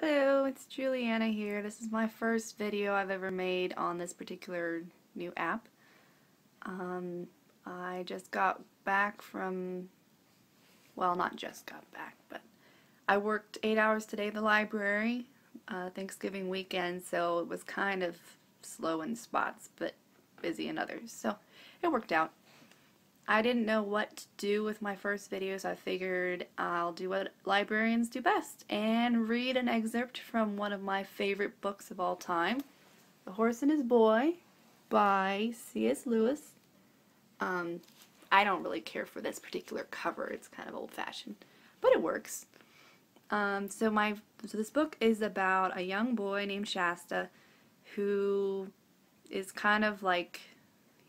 Hello, it's Juliana here. This is my first video I've ever made on this particular new app. I just got back from, well, not just got back, but I worked 8 hours today at the library, Thanksgiving weekend, so it was kind of slow in spots, but busy in others, so it worked out. I didn't know what to do with my first video, so I figured I'll do what librarians do best and read an excerpt from one of my favorite books of all time, The Horse and His Boy by C.S. Lewis. I don't really care for this particular cover. It's kind of old-fashioned, but it works. So this book is about a young boy named Shasta who is kind of like,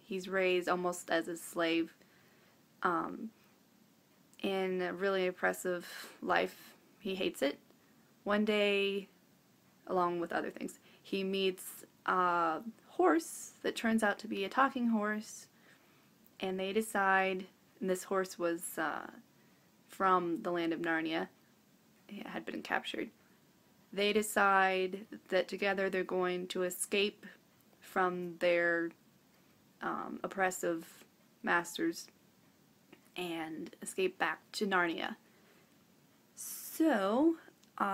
he's raised almost as a slave in a really oppressive life. He hates it. One day, along with other things, he meets a horse that turns out to be a talking horse, and they decide, and this horse was from the land of Narnia. It had been captured. They decide that together they're going to escape from their oppressive masters and escape back to Narnia. So,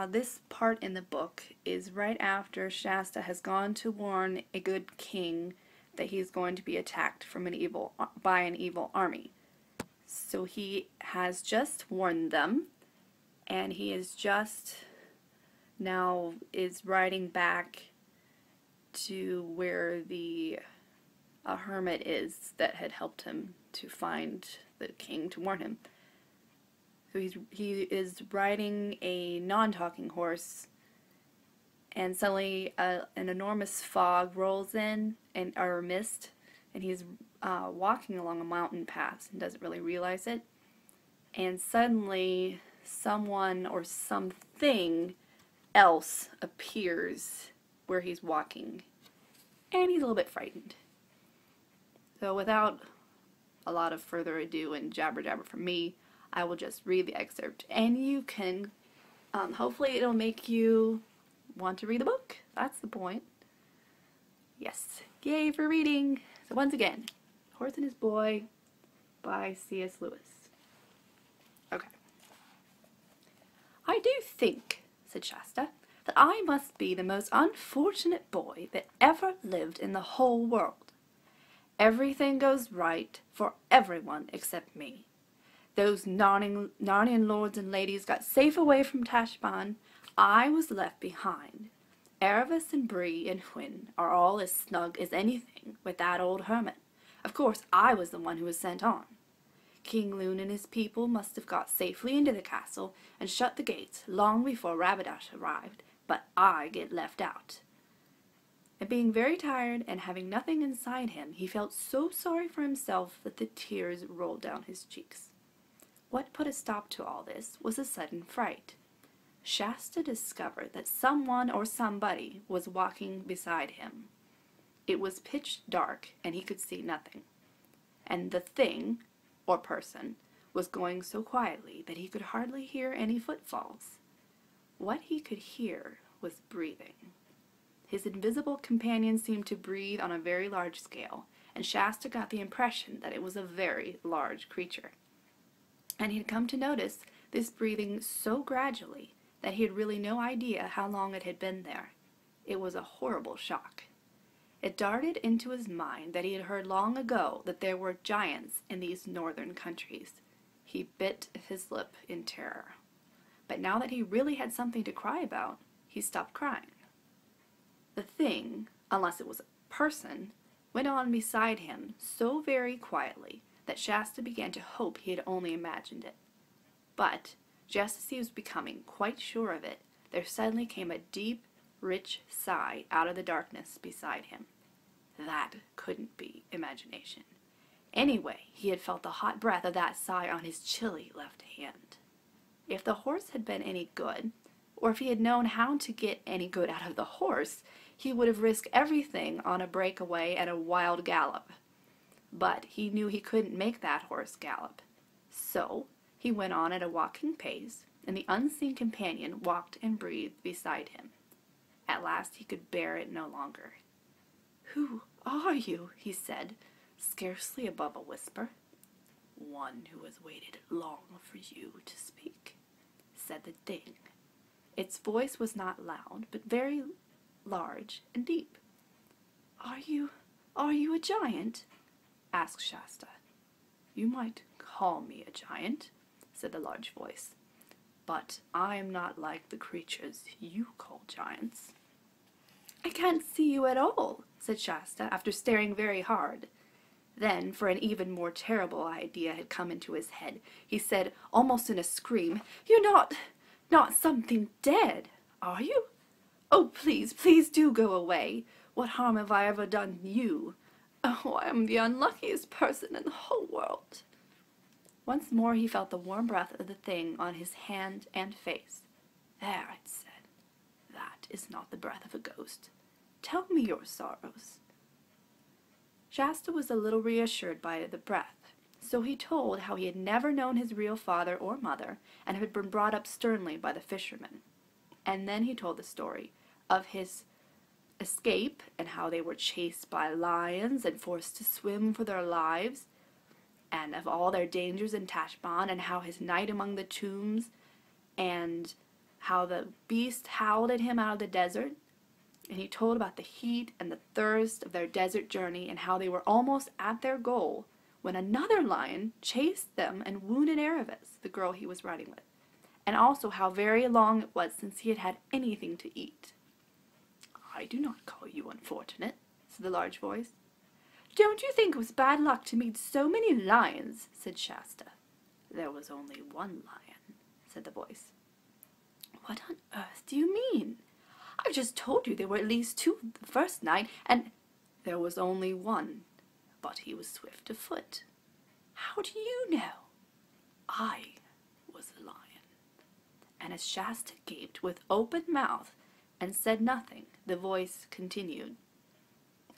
this part in the book is right after Shasta has gone to warn a good king that he's going to be attacked by an evil army. So he has just warned them, and he is just now riding back to where the hermit is that had helped him to find the king to warn him. So he is riding a non-talking horse, and suddenly an enormous fog rolls in, or mist, and he's walking along a mountain pass and doesn't really realize it. And suddenly someone or something else appears where he's walking, and he's a little bit frightened. So without a lot of further ado and jabber from me, I will just read the excerpt, and you can, hopefully it'll make you want to read the book. That's the point. Yes, yay for reading. So once again, Horse and His Boy by C.S. Lewis. Okay. I do think, said Shasta, that I must be the most unfortunate boy that ever lived in the whole world. Everything goes right for everyone except me. Those Narnian lords and ladies got safe away from Tashbaan. I was left behind. Erebus and Bree and Hwin are all as snug as anything with that old hermit. Of course, I was the one who was sent on. King Loon and his people must have got safely into the castle and shut the gates long before Rabadash arrived, but I get left out. And being very tired and having nothing inside him, he felt so sorry for himself that the tears rolled down his cheeks. What put a stop to all this was a sudden fright. Shasta discovered that someone or somebody was walking beside him. It was pitch dark and he could see nothing. And the thing, or person, was going so quietly that he could hardly hear any footfalls. What he could hear was breathing. His invisible companion seemed to breathe on a very large scale, and Shasta got the impression that it was a very large creature. And he had come to notice this breathing so gradually that he had really no idea how long it had been there. It was a horrible shock. It darted into his mind that he had heard long ago that there were giants in these northern countries. He bit his lip in terror. But now that he really had something to cry about, he stopped crying. The thing, unless it was a person, went on beside him so very quietly that Shasta began to hope he had only imagined it. But, just as he was becoming quite sure of it, there suddenly came a deep, rich sigh out of the darkness beside him. That couldn't be imagination. Anyway, he had felt the hot breath of that sigh on his chilly left hand. If the horse had been any good, or if he had known how to get any good out of the horse, he would have risked everything on a breakaway and a wild gallop. But he knew he couldn't make that horse gallop. So he went on at a walking pace, and the unseen companion walked and breathed beside him. At last he could bear it no longer. "Who are you?" he said, scarcely above a whisper. "One who has waited long for you to speak," said the thing. Its voice was not loud, but very large and deep. Are you a giant?" asked Shasta. "You might call me a giant," said the large voice, "but I am not like the creatures you call giants." "I can't see you at all," said Shasta, after staring very hard. Then, for an even more terrible idea had come into his head, he said, almost in a scream, "You're not something dead, are you? Oh, please, please do go away. What harm have I ever done you? Oh, I am the unluckiest person in the whole world." Once more he felt the warm breath of the thing on his hand and face. "There," it said, "that is not the breath of a ghost. Tell me your sorrows." Shasta was a little reassured by the breath, so he told how he had never known his real father or mother, and had been brought up sternly by the fishermen. And then he told the story of his escape, and how they were chased by lions and forced to swim for their lives, and of all their dangers in Tashbaan, and how his night among the tombs, and how the beast howled at him out of the desert. And he told about the heat and the thirst of their desert journey, and how they were almost at their goal when another lion chased them and wounded Erebus, the girl he was riding with, and also how very long it was since he had had anything to eat. "I do not call you unfortunate," said the large voice. "Don't you think it was bad luck to meet so many lions?" said Shasta. "There was only one lion," said the voice. "What on earth do you mean? I've just told you there were at least two the first night, and—" "There was only one, but he was swift of foot." "How do you know?" "I was the lion." And as Shasta gaped with open mouth and said nothing, the voice continued.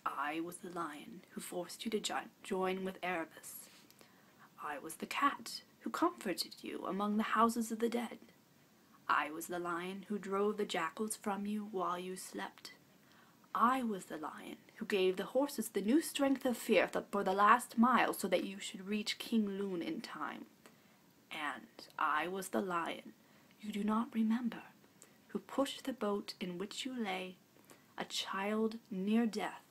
"I was the lion who forced you to join with Erebus. I was the cat who comforted you among the houses of the dead. I was the lion who drove the jackals from you while you slept. I was the lion who gave the horses the new strength of fear for the last mile so that you should reach King Loon in time. And I was the lion you do not remember, who pushed the boat in which you lay, a child near death,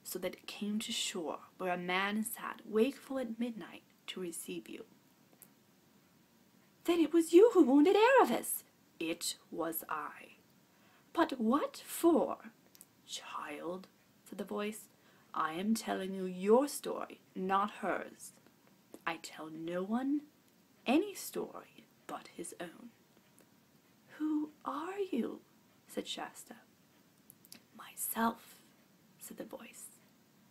so that it came to shore where a man sat wakeful at midnight to receive you." "Then it was you who wounded Erebus?" "It was I." "But what for?" "Child," said the voice, "I am telling you your story, not hers. I tell no one any story but his own." "Who are you?" said Shasta. "Myself," said the voice,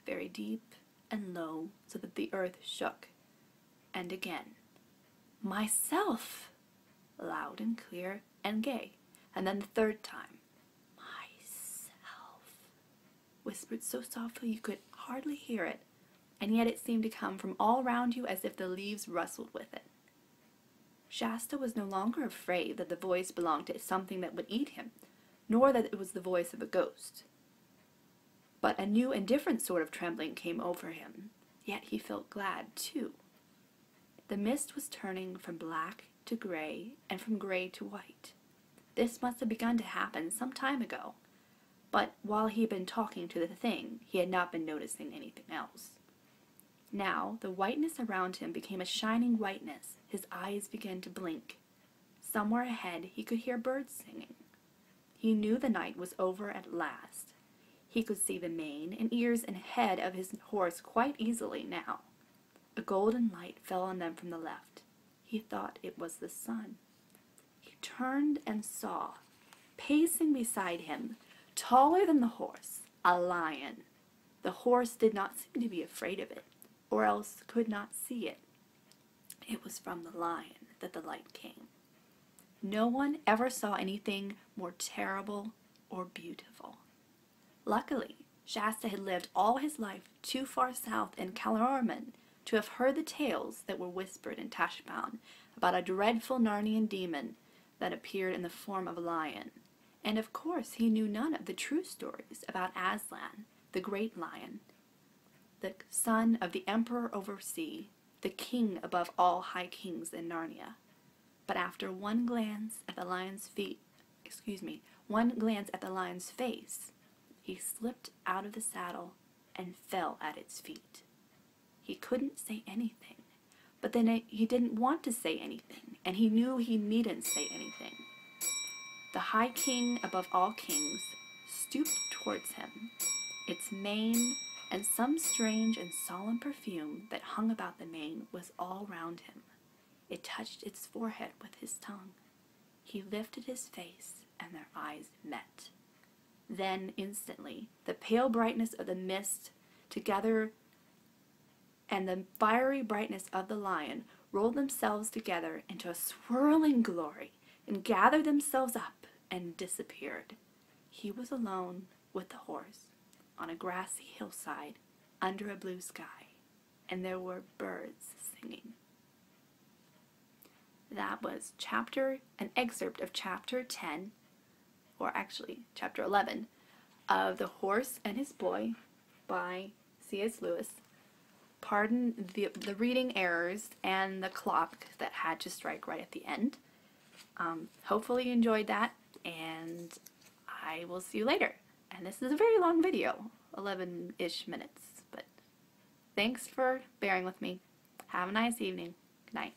very deep and low, so that the earth shook. And again, "Myself," loud and clear and gay. And then the third time, "Myself," whispered so softly you could hardly hear it, and yet it seemed to come from all round you as if the leaves rustled with it. Shasta was no longer afraid that the voice belonged to something that would eat him, nor that it was the voice of a ghost. But a new and different sort of trembling came over him, yet he felt glad too. The mist was turning from black to gray, and from gray to white. This must have begun to happen some time ago, but while he had been talking to the thing, he had not been noticing anything else. Now the whiteness around him became a shining whiteness. His eyes began to blink. Somewhere ahead he could hear birds singing. He knew the night was over at last. He could see the mane and ears and head of his horse quite easily now. A golden light fell on them from the left. He thought it was the sun. He turned and saw, pacing beside him, taller than the horse, a lion. The horse did not seem to be afraid of it, or else could not see it. It was from the lion that the light came. No one ever saw anything more terrible or beautiful. Luckily, Shasta had lived all his life too far south in Calormen to have heard the tales that were whispered in Tashbaan about a dreadful Narnian demon that appeared in the form of a lion. And of course he knew none of the true stories about Aslan, the great lion, the son of the emperor over sea, the king above all high kings in Narnia. But after one glance at the lion's face, he slipped out of the saddle and fell at its feet. He couldn't say anything, but then he didn't want to say anything, and he knew he needn't say anything. The high king above all kings stooped towards him. Its mane and some strange and solemn perfume that hung about the mane was all round him. It touched its forehead with his tongue. He lifted his face, and their eyes met. Then, instantly, the pale brightness of the mist together and the fiery brightness of the lion rolled themselves together into a swirling glory and gathered themselves up and disappeared. He was alone with the horse on a grassy hillside under a blue sky, and there were birds singing. That was an excerpt of chapter 10, or actually chapter 11, of The Horse and His Boy by C.S. Lewis. Pardon the reading errors and the clock that had to strike right at the end. Hopefully you enjoyed that, and I will see you later. And this is a very long video, 11-ish minutes, but thanks for bearing with me. Have a nice evening. Good night.